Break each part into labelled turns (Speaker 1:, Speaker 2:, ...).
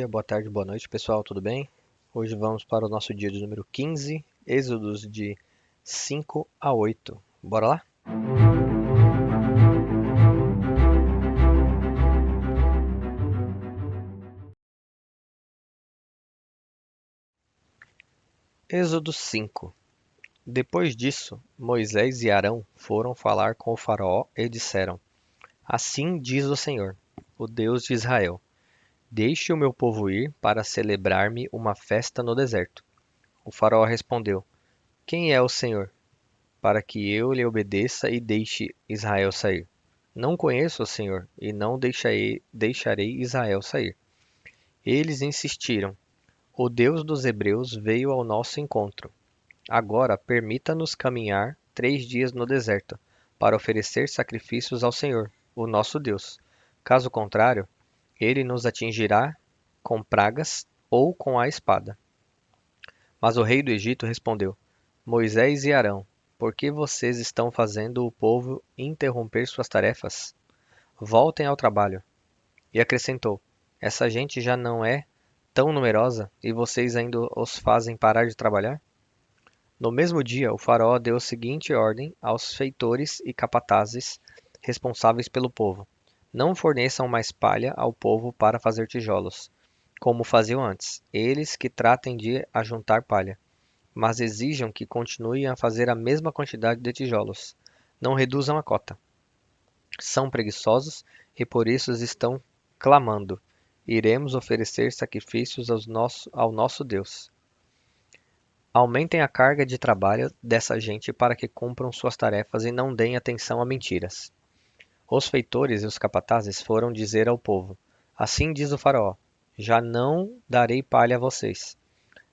Speaker 1: Boa tarde, boa noite, pessoal, tudo bem? Hoje vamos para o nosso dia de número 15, Êxodos de 5 a 8. Bora lá? Êxodo 5. Depois disso, Moisés e Arão foram falar com o faraó e disseram: Assim diz o Senhor, o Deus de Israel: Deixe o meu povo ir para celebrar-me uma festa no deserto. O faraó respondeu: Quem é o Senhor, para que eu lhe obedeça e deixe Israel sair? Não conheço o Senhor, e não deixarei Israel sair. Eles insistiram: O Deus dos Hebreus veio ao nosso encontro. Agora permita-nos caminhar 3 dias no deserto, para oferecer sacrifícios ao Senhor, o nosso Deus. Caso contrário, ele nos atingirá com pragas ou com a espada. Mas o rei do Egito respondeu: Moisés e Arão, por que vocês estão fazendo o povo interromper suas tarefas? Voltem ao trabalho. E acrescentou: Essa gente já não é tão numerosa e vocês ainda os fazem parar de trabalhar? No mesmo dia, o faraó deu a seguinte ordem aos feitores e capatazes responsáveis pelo povo: Não forneçam mais palha ao povo para fazer tijolos, como faziam antes, eles que tratem de ajuntar palha, mas exijam que continuem a fazer a mesma quantidade de tijolos. Não reduzam a cota. São preguiçosos e por isso estão clamando: Iremos oferecer sacrifícios ao nosso Deus. Aumentem a carga de trabalho dessa gente para que cumpram suas tarefas e não deem atenção a mentiras. Os feitores e os capatazes foram dizer ao povo: Assim diz o faraó: Já não darei palha a vocês.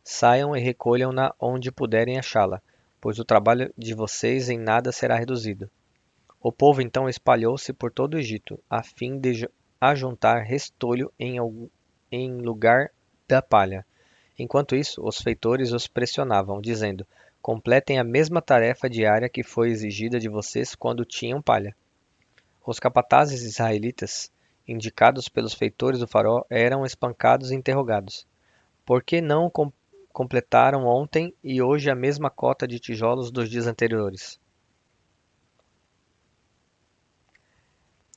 Speaker 1: Saiam e recolham-na onde puderem achá-la, pois o trabalho de vocês em nada será reduzido. O povo então espalhou-se por todo o Egito, a fim de ajuntar restolho em lugar da palha. Enquanto isso, os feitores os pressionavam, dizendo: Completem a mesma tarefa diária que foi exigida de vocês quando tinham palha. Os capatazes israelitas, indicados pelos feitores do faraó, eram espancados e interrogados. Por que não completaram ontem e hoje a mesma cota de tijolos dos dias anteriores?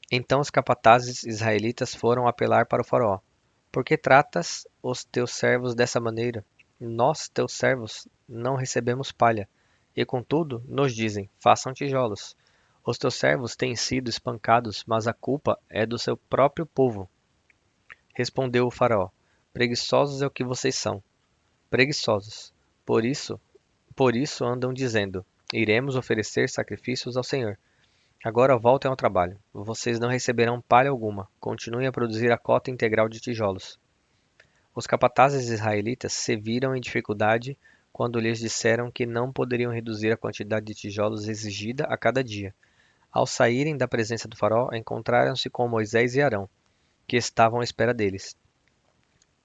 Speaker 1: Então os capatazes israelitas foram apelar para o faraó: Por que tratas os teus servos dessa maneira? Nós, teus servos, não recebemos palha. E contudo, nos dizem: Façam tijolos. Os teus servos têm sido espancados, mas a culpa é do seu próprio povo. Respondeu o faraó: Preguiçosos é o que vocês são. Preguiçosos. Por isso andam dizendo: Iremos oferecer sacrifícios ao Senhor. Agora voltem ao trabalho. Vocês não receberão palha alguma. Continuem a produzir a cota integral de tijolos. Os capatazes israelitas se viram em dificuldade quando lhes disseram que não poderiam reduzir a quantidade de tijolos exigida a cada dia. Ao saírem da presença do faraó, encontraram-se com Moisés e Arão, que estavam à espera deles.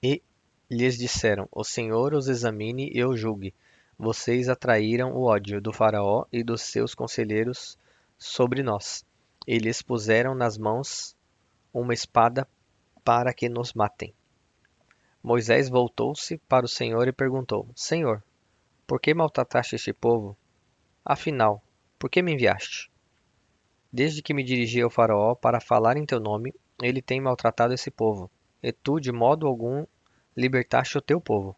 Speaker 1: E lhes disseram: O Senhor os examine e os julgue. Vocês atraíram o ódio do faraó e dos seus conselheiros sobre nós. E lhes puseram nas mãos uma espada para que nos matem. Moisés voltou-se para o Senhor e perguntou: Senhor, por que maltrataste este povo? Afinal, por que me enviaste? Desde que me dirigi ao faraó para falar em teu nome, ele tem maltratado esse povo, e tu, de modo algum, libertaste o teu povo.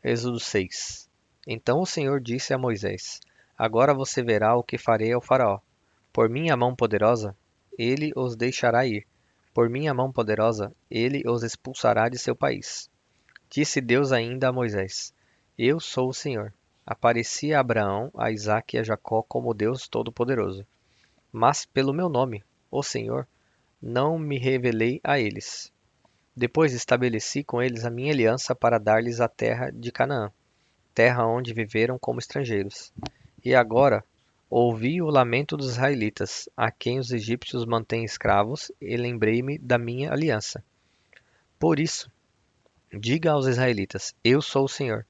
Speaker 1: Êxodo 6. Então o Senhor disse a Moisés: Agora você verá o que farei ao faraó. Por minha mão poderosa, ele os deixará ir. Por minha mão poderosa, ele os expulsará de seu país. Disse Deus ainda a Moisés: Eu sou o Senhor. Apareci a Abraão, a Isaque e a Jacó como Deus Todo-Poderoso. Mas pelo meu nome, o Senhor, não me revelei a eles. Depois estabeleci com eles a minha aliança para dar-lhes a terra de Canaã, terra onde viveram como estrangeiros. E agora ouvi o lamento dos israelitas, a quem os egípcios mantêm escravos, e lembrei-me da minha aliança. Por isso, diga aos israelitas: Eu sou o Senhor.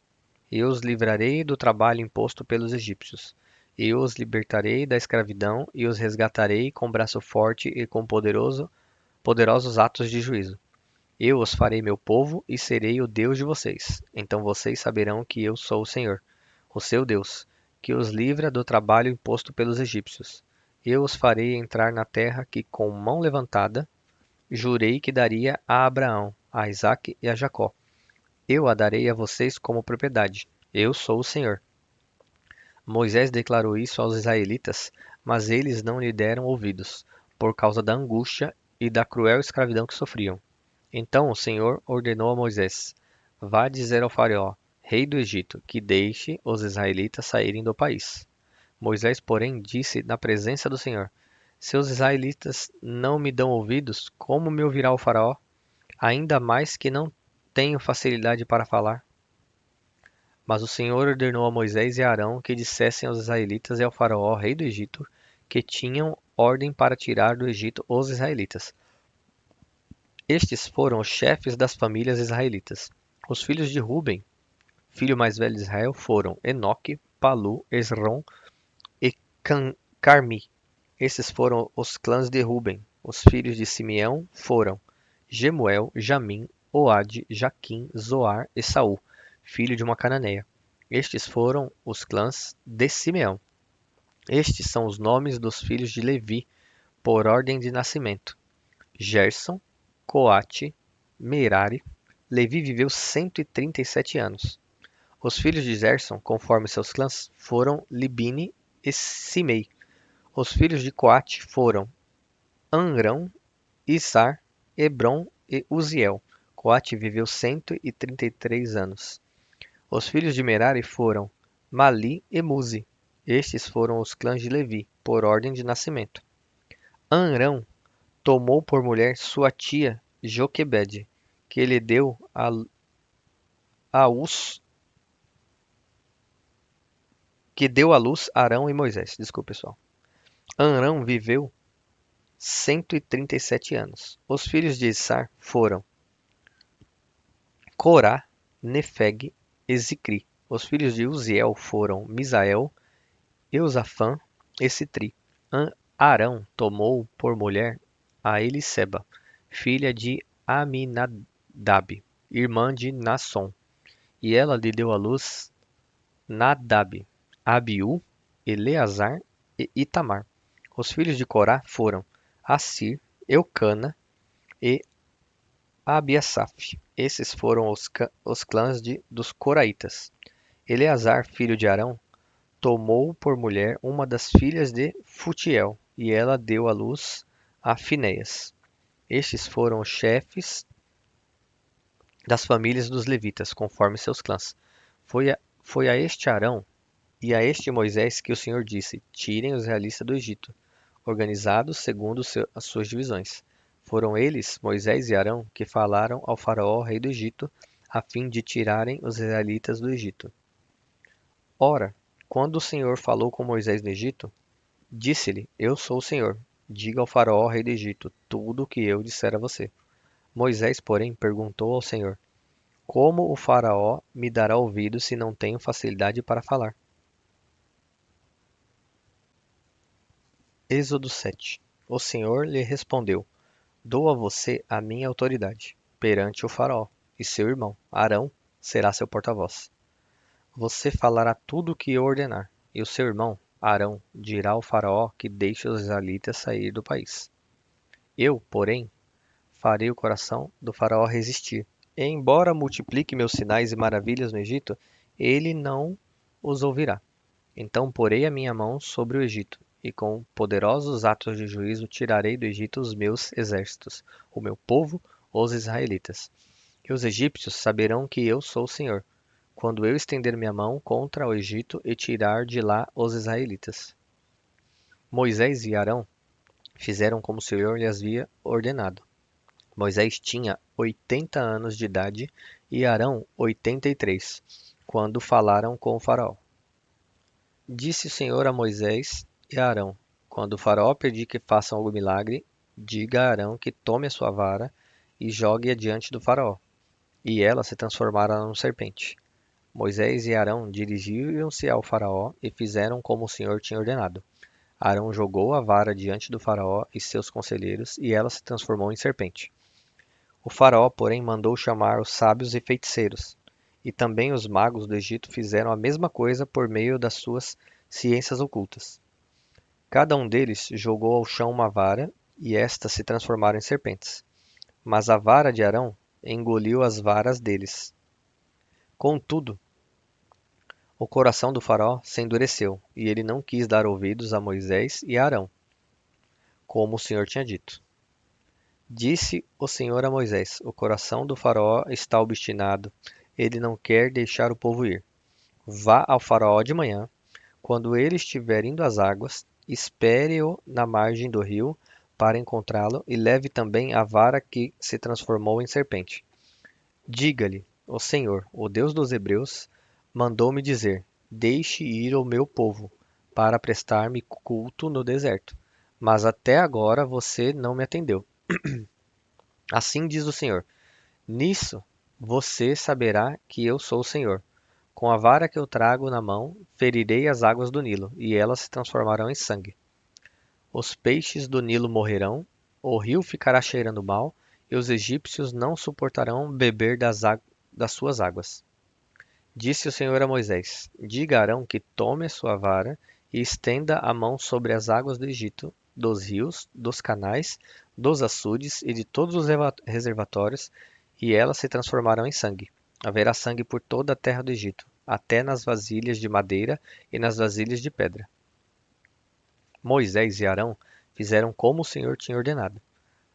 Speaker 1: Eu os livrarei do trabalho imposto pelos egípcios. Eu os libertarei da escravidão e os resgatarei com braço forte e com poderoso poderosos atos de juízo. Eu os farei meu povo e serei o Deus de vocês. Então vocês saberão que eu sou o Senhor, o seu Deus, que os livra do trabalho imposto pelos egípcios. Eu os farei entrar na terra que com mão levantada jurei que daria a Abraão, a Isaque e a Jacó. Eu a darei a vocês como propriedade. Eu sou o Senhor. Moisés declarou isso aos israelitas, mas eles não lhe deram ouvidos, por causa da angústia e da cruel escravidão que sofriam. Então o Senhor ordenou a Moisés: Vá dizer ao Faraó, rei do Egito, que deixe os israelitas saírem do país. Moisés, porém, disse na presença do Senhor: Se os israelitas não me dão ouvidos, como me ouvirá o Faraó? Ainda mais que não tenho facilidade para falar. Mas o Senhor ordenou a Moisés e a Arão que dissessem aos israelitas e ao Faraó, rei do Egito, que tinham ordem para tirar do Egito os israelitas. Estes foram os chefes das famílias israelitas. Os filhos de Ruben, filho mais velho de Israel, foram Enoque, Palu, Esrom e Carmi. Esses foram os clãs de Ruben. Os filhos de Simeão foram Gemuel, Jamim, Oade, Jaquim, Zoar e Saul, filho de uma cananeia. Estes foram os clãs de Simeão. Estes são os nomes dos filhos de Levi, por ordem de nascimento: Gerson, Coate, Merari. Levi viveu 137 anos. Os filhos de Gerson, conforme seus clãs, foram Libine e Simei. Os filhos de Coate foram Amrão, Izar, Hebron e Uziel. Coate viveu 133 anos. Os filhos de Merari foram Mali e Muzi. Estes foram os clãs de Levi, por ordem de nascimento. Amrão tomou por mulher sua tia Joquebede, que lhe deu a Uz, que deu à luz Arão e Moisés. Desculpa, pessoal. Amrão viveu 137 anos. Os filhos de Izar foram Corá, Nefeg e Zicri. Os filhos de Uziel foram Misael, Eusafã e Citri. Arão tomou por mulher a Eliseba, filha de Aminadab, irmã de Nasson, e ela lhe deu à luz Nadab, Abiú, Eleazar e Itamar. Os filhos de Corá foram Assir, Eucana e Abiasaf. Esses foram os clãs dos coraitas. Eleazar, filho de Arão, tomou por mulher uma das filhas de Futiel, e ela deu à luz a Finéias. Estes foram os chefes das famílias dos levitas, conforme seus clãs. Foi a este Arão e a este Moisés que o Senhor disse: Tirem os israelitas do Egito, organizados segundo as suas divisões. Foram eles, Moisés e Arão, que falaram ao Faraó, rei do Egito, a fim de tirarem os israelitas do Egito. Ora, quando o Senhor falou com Moisés no Egito, disse-lhe: Eu sou o Senhor. Diga ao Faraó, rei do Egito, tudo o que eu disser a você. Moisés, porém, perguntou ao Senhor: Como o Faraó me dará ouvido se não tenho facilidade para falar? Êxodo 7. O Senhor lhe respondeu: Dou a você a minha autoridade perante o Faraó, e seu irmão, Arão, será seu porta-voz. Você falará tudo o que eu ordenar, e o seu irmão, Arão, dirá ao Faraó que deixe os israelitas sair do país. Eu, porém, farei o coração do Faraó resistir. E embora multiplique meus sinais e maravilhas no Egito, ele não os ouvirá. Então porei a minha mão sobre o Egito, e com poderosos atos de juízo tirarei do Egito os meus exércitos, o meu povo, os israelitas. E os egípcios saberão que eu sou o Senhor, quando eu estender minha mão contra o Egito e tirar de lá os israelitas. Moisés e Arão fizeram como o Senhor lhes havia ordenado. Moisés tinha 80 anos de idade e Arão 83, quando falaram com o Faraó. Disse o Senhor a Moisés e a Arão: Quando o Faraó pedir que façam algum milagre, diga a Arão que tome a sua vara e jogue-a diante do Faraó, e ela se transformará numa serpente. Moisés e Arão dirigiram-se ao Faraó e fizeram como o Senhor tinha ordenado. Arão jogou a vara diante do faraó e seus conselheiros, e ela se transformou em serpente. O faraó, porém, mandou chamar os sábios e feiticeiros, e também os magos do Egito fizeram a mesma coisa por meio das suas ciências ocultas. Cada um deles jogou ao chão uma vara, e estas se transformaram em serpentes. Mas a vara de Arão engoliu as varas deles. Contudo, o coração do faraó se endureceu, e ele não quis dar ouvidos a Moisés e a Arão, como o Senhor tinha dito. Disse o Senhor a Moisés: O coração do faraó está obstinado, ele não quer deixar o povo ir. Vá ao faraó de manhã, quando ele estiver indo às águas, espere-o na margem do rio para encontrá-lo e leve também a vara que se transformou em serpente. Diga-lhe: O Senhor, o Deus dos Hebreus, mandou-me dizer: Deixe ir o meu povo, para prestar-me culto no deserto. Mas até agora você não me atendeu. Assim diz o Senhor: Nisso você saberá que eu sou o Senhor. Com a vara que eu trago na mão, ferirei as águas do Nilo, e elas se transformarão em sangue. Os peixes do Nilo morrerão, o rio ficará cheirando mal, e os egípcios não suportarão beber das suas águas. Disse o Senhor a Moisés: Diga a Arão que tome a sua vara e estenda a mão sobre as águas do Egito, dos rios, dos canais, dos açudes e de todos os reservatórios, e elas se transformarão em sangue. Haverá sangue por toda a terra do Egito, até nas vasilhas de madeira e nas vasilhas de pedra. Moisés e Arão fizeram como o Senhor tinha ordenado.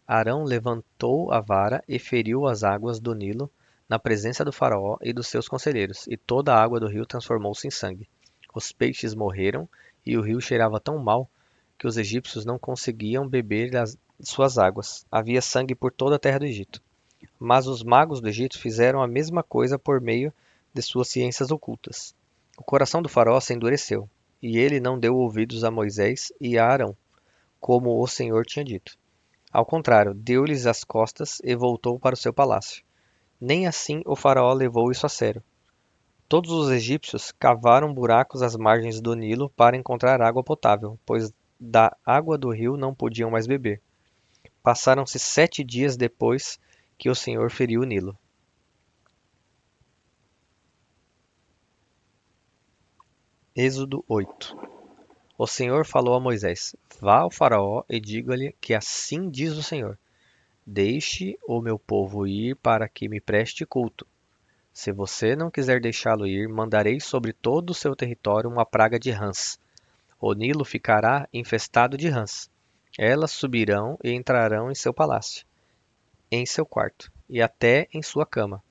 Speaker 1: Arão levantou a vara e feriu as águas do Nilo na presença do faraó e dos seus conselheiros, e toda a água do rio transformou-se em sangue. Os peixes morreram, e o rio cheirava tão mal que os egípcios não conseguiam beber das suas águas. Havia sangue por toda a terra do Egito. Mas os magos do Egito fizeram a mesma coisa por meio de suas ciências ocultas. O coração do faraó se endureceu, e ele não deu ouvidos a Moisés e a Arão, como o Senhor tinha dito. Ao contrário, deu-lhes as costas e voltou para o seu palácio. Nem assim o faraó levou isso a sério. Todos os egípcios cavaram buracos às margens do Nilo para encontrar água potável, pois da água do rio não podiam mais beber. Passaram-se 7 dias depois que o Senhor feriu o Nilo. Êxodo 8. O Senhor falou a Moisés: Vá ao faraó e diga-lhe que assim diz o Senhor: Deixe o meu povo ir para que me preste culto. Se você não quiser deixá-lo ir, mandarei sobre todo o seu território uma praga de rãs. O Nilo ficará infestado de rãs. Elas subirão e entrarão em seu palácio, em seu quarto e até em sua cama.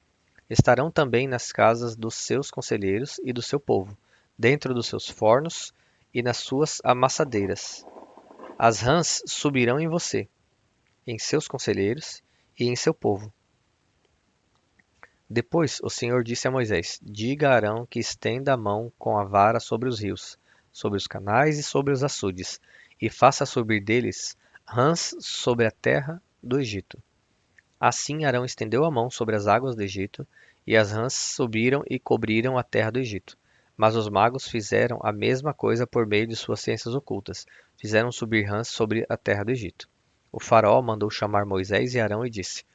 Speaker 1: Estarão também nas casas dos seus conselheiros e do seu povo, dentro dos seus fornos e nas suas amassadeiras. As rãs subirão em você, em seus conselheiros e em seu povo. Depois o Senhor disse a Moisés: Diga a Arão que estenda a mão com a vara sobre os rios, sobre os canais e sobre os açudes, e faça subir deles rãs sobre a terra do Egito. Assim Arão estendeu a mão sobre as águas do Egito, e as rãs subiram e cobriram a terra do Egito. Mas os magos fizeram a mesma coisa por meio de suas ciências ocultas. Fizeram subir rãs sobre a terra do Egito. O faraó mandou chamar Moisés e Arão e disse: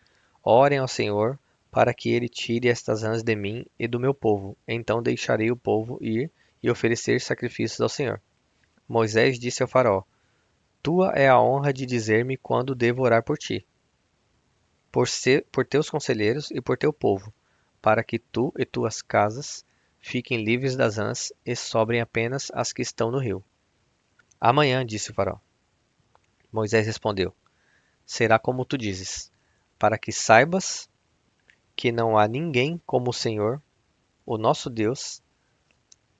Speaker 1: Orem ao Senhor para que ele tire estas rãs de mim e do meu povo. Então deixarei o povo ir e oferecer sacrifícios ao Senhor. Moisés disse ao faraó: Tua é a honra de dizer-me quando devo orar por ti, por teus conselheiros e por teu povo, para que tu e tuas casas fiquem livres das rãs e sobrem apenas as que estão no rio. Amanhã, disse o faraó. Moisés respondeu: Será como tu dizes, para que saibas que não há ninguém como o Senhor, o nosso Deus.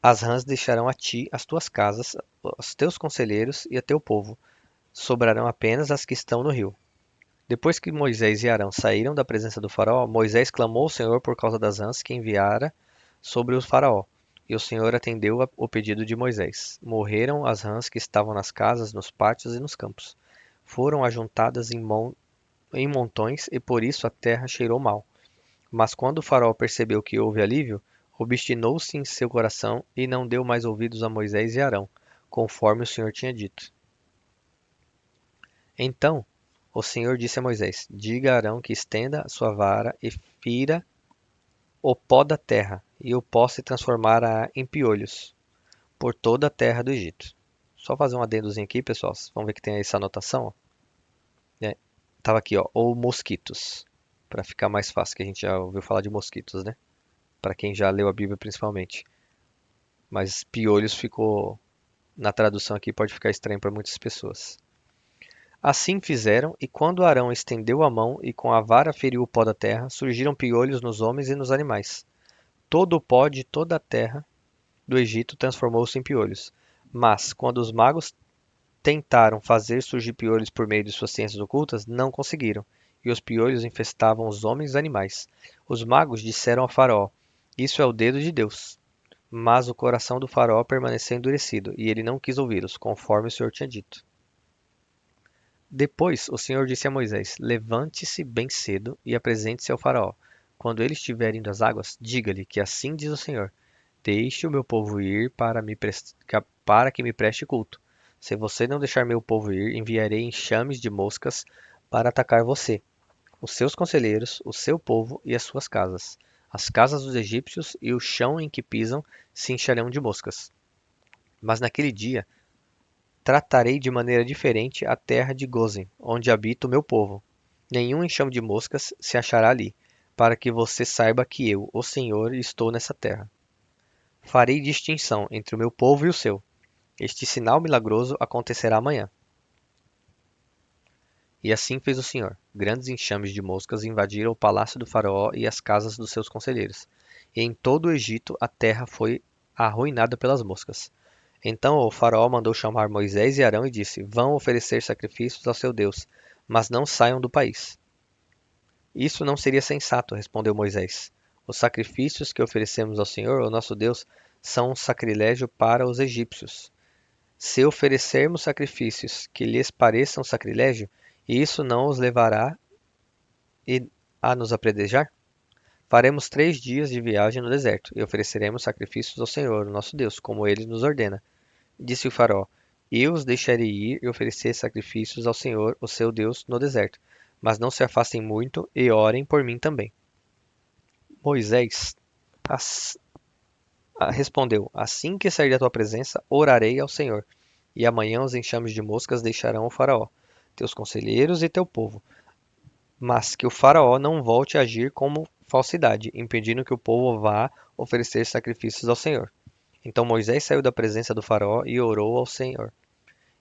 Speaker 1: As rãs deixarão a ti as tuas casas, os teus conselheiros e a teu povo. Sobrarão apenas as que estão no rio. Depois que Moisés e Arão saíram da presença do faraó, Moisés clamou ao Senhor por causa das rãs que enviara sobre o faraó. E o Senhor atendeu o pedido de Moisés. Morreram as rãs que estavam nas casas, nos pátios e nos campos. Foram ajuntadas em montões e por isso a terra cheirou mal. Mas quando o faraó percebeu que houve alívio, obstinou-se em seu coração e não deu mais ouvidos a Moisés e Arão, conforme o Senhor tinha dito. Então o Senhor disse a Moisés: Diga a Arão que estenda a sua vara e fira o pó da terra, e o pó se transformará em piolhos por toda a terra do Egito. Só fazer um adendozinho aqui, pessoal. Vamos ver que tem essa anotação. Ó. Tava aqui, ó, ou mosquitos, para ficar mais fácil, que a gente já ouviu falar de mosquitos, né? Para quem já leu a Bíblia principalmente. Mas piolhos ficou na tradução aqui, pode ficar estranho para muitas pessoas. Assim fizeram, e quando Arão estendeu a mão e com a vara feriu o pó da terra, surgiram piolhos nos homens e nos animais. Todo o pó de toda a terra do Egito transformou-se em piolhos. Mas, quando os magos tentaram fazer surgir piolhos por meio de suas ciências ocultas, não conseguiram, e os piolhos infestavam os homens e os animais. Os magos disseram ao faraó: Isso é o dedo de Deus. Mas o coração do faraó permaneceu endurecido, e ele não quis ouvi-los, conforme o Senhor tinha dito. Depois o Senhor disse a Moisés: Levante-se bem cedo e apresente-se ao faraó. Quando ele estiver indo às águas, diga-lhe que assim diz o Senhor: Deixe o meu povo ir para que me preste culto. Se você não deixar meu povo ir, enviarei enxames de moscas para atacar você, os seus conselheiros, o seu povo e as suas casas. As casas dos egípcios e o chão em que pisam se encharão de moscas. Mas naquele dia tratarei de maneira diferente a terra de Gozen, onde habita o meu povo. Nenhum enxame de moscas se achará ali, para que você saiba que eu, o Senhor, estou nessa terra. Farei distinção entre o meu povo e o seu. Este sinal milagroso acontecerá amanhã. E assim fez o Senhor. Grandes enxames de moscas invadiram o palácio do faraó e as casas dos seus conselheiros. E em todo o Egito a terra foi arruinada pelas moscas. Então o faraó mandou chamar Moisés e Arão e disse: Vão oferecer sacrifícios ao seu Deus, mas não saiam do país. Isso não seria sensato, respondeu Moisés. Os sacrifícios que oferecemos ao Senhor, o nosso Deus, são um sacrilégio para os egípcios. Se oferecermos sacrifícios que lhes pareçam sacrilégio, isso não os levará a nos apedrejar? Faremos 3 dias de viagem no deserto e ofereceremos sacrifícios ao Senhor, o nosso Deus, como ele nos ordena. Disse o faraó: Eu os deixarei ir e oferecer sacrifícios ao Senhor, o seu Deus, no deserto. Mas não se afastem muito e orem por mim também. Moisés respondeu: Assim que sair da tua presença, orarei ao Senhor. E amanhã os enxames de moscas deixarão o faraó, teus conselheiros e teu povo. Mas que o faraó não volte a agir como falsidade, impedindo que o povo vá oferecer sacrifícios ao Senhor. Então Moisés saiu da presença do faraó e orou ao Senhor.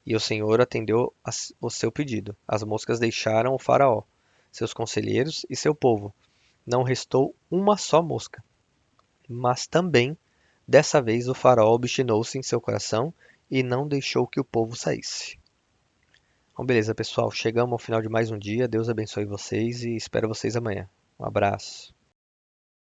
Speaker 1: E o Senhor atendeu o seu pedido. As moscas deixaram o faraó, seus conselheiros e seu povo. Não restou uma só mosca. Mas também, dessa vez, o faraó obstinou-se em seu coração e não deixou que o povo saísse. Então, beleza, pessoal. Chegamos ao final de mais um dia. Deus abençoe vocês e espero vocês amanhã. Um abraço.